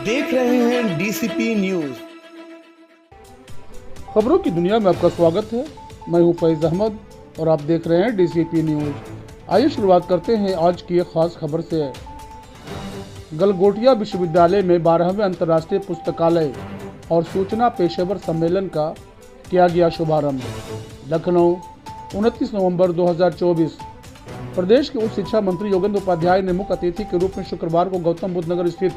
देख रहे हैं डीसीपी न्यूज। खबरों की दुनिया में आपका स्वागत है। मैं हूं फैज अहमद और आप देख रहे हैं डीसीपी न्यूज। आइए शुरुआत करते हैं आज की एक खास खबर से। गलगोटिया विश्वविद्यालय में 12वें अंतर्राष्ट्रीय पुस्तकालय और सूचना पेशेवर सम्मेलन का किया गया शुभारंभ। लखनऊ 29 नवंबर 2024। प्रदेश के उच्च शिक्षा मंत्री योगेंद्र उपाध्याय ने मुख्य अतिथि के रूप में शुक्रवार को गौतम बुद्ध नगर स्थित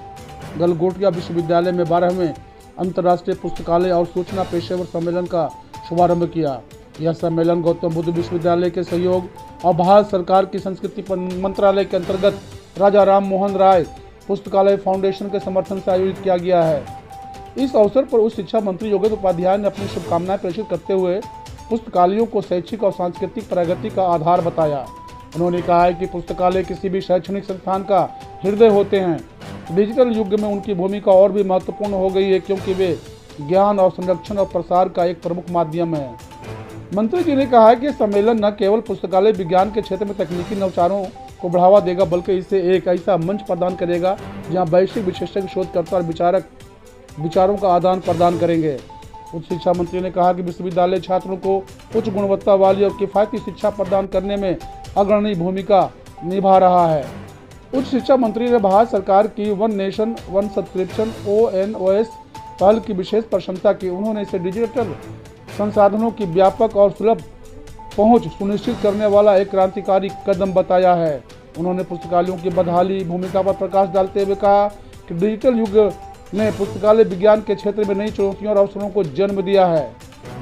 गलगोटिया विश्वविद्यालय में 12वें अंतर्राष्ट्रीय पुस्तकालय और सूचना पेशेवर सम्मेलन का शुभारंभ किया। यह सम्मेलन गौतम बुद्ध विश्वविद्यालय के सहयोग और भारत सरकार की संस्कृति मंत्रालय के अंतर्गत राजा राम मोहन राय पुस्तकालय फाउंडेशन के समर्थन से आयोजित किया गया है। इस अवसर पर उच्च शिक्षा मंत्री योगेंद्र उपाध्याय ने अपनी शुभकामनाएं प्रेषित करते हुए पुस्तकालयों को शैक्षिक और सांस्कृतिक प्रगति का आधार बताया। उन्होंने कहा है कि पुस्तकालय किसी भी शैक्षणिक संस्थान का हृदय होते हैं। डिजिटल युग में उनकी भूमिका और भी महत्वपूर्ण हो गई है क्योंकि वे ज्ञान और संरक्षण और प्रसार का एक प्रमुख माध्यम है। मंत्री जी ने कहा है कि सम्मेलन न केवल पुस्तकालय विज्ञान के क्षेत्र में तकनीकी नवाचारों को बढ़ावा देगा बल्कि इसे एक ऐसा मंच प्रदान करेगा जहां वैश्विक विशेषज्ञ शोधकर्ता और विचारक विचारों का आदान प्रदान करेंगे। उच्च शिक्षा मंत्री ने कहा कि विश्वविद्यालय छात्रों को उच्च गुणवत्ता वाली और किफायती शिक्षा प्रदान करने में अग्रणी भूमिका निभा रहा है। उच्च शिक्षा मंत्री ने भारत सरकार की one nation one subscription ONOS पहल की विशेष प्रशंसा की। उन्होंने इसे डिजिटल संसाधनों की व्यापक और सुलभ पहुंच सुनिश्चित करने वाला एक क्रांतिकारी कदम बताया है। उन्होंने पुस्तकालयों की बदहाली भूमिका पर प्रकाश डालते हुए कहा कि डिजिटल युग ने पुस्तकालय विज्ञान के क्षेत्र में नई चुनौतियों और अवसरों को जन्म दिया है।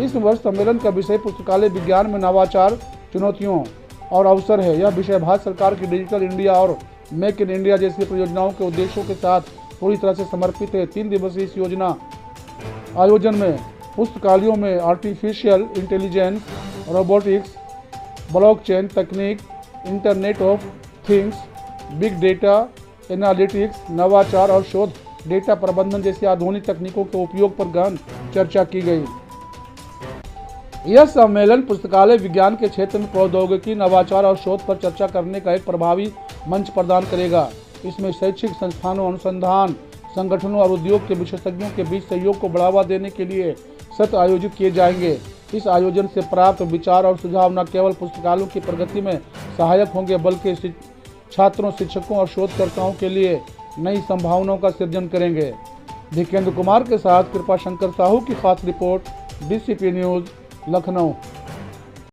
इस वर्ष सम्मेलन का विषय पुस्तकालय विज्ञान में नवाचार, चुनौतियों और अवसर है। यह विषय भारत सरकार की डिजिटल इंडिया और मेक इन इंडिया जैसी परियोजनाओं के उद्देश्यों के साथ पूरी तरह से समर्पित है। 3 दिवसीय इस आयोजन में पुस्तकालयों में आर्टिफिशियल इंटेलिजेंस, रोबोटिक्स, ब्लॉकचेन तकनीक, internet of things, big data analytics, नवाचार और शोध, डेटा प्रबंधन जैसी आधुनिक तकनीकों के उपयोग पर गहन चर्चा की गई। यह सम्मेलन पुस्तकालय विज्ञान के क्षेत्र में प्रौद्योगिकी, नवाचार और शोध पर चर्चा करने का एक प्रभावी मंच प्रदान करेगा। इसमें शैक्षिक संस्थानों, अनुसंधान संगठनों और उद्योग के विशेषज्ञों के बीच सहयोग को बढ़ावा देने के लिए सत्र आयोजित किए जाएंगे। इस आयोजन से प्राप्त विचार और सुझाव न केवल पुस्तकालयों की प्रगति में सहायक होंगे बल्कि छात्रों, शिक्षकों और शोधकर्ताओं के लिए नई संभावनाओं का सृजन करेंगे। भिकेंद्र कुमार के साथ कृपा शंकर साहू की खास रिपोर्ट, डीसीपी न्यूज, लखनऊ।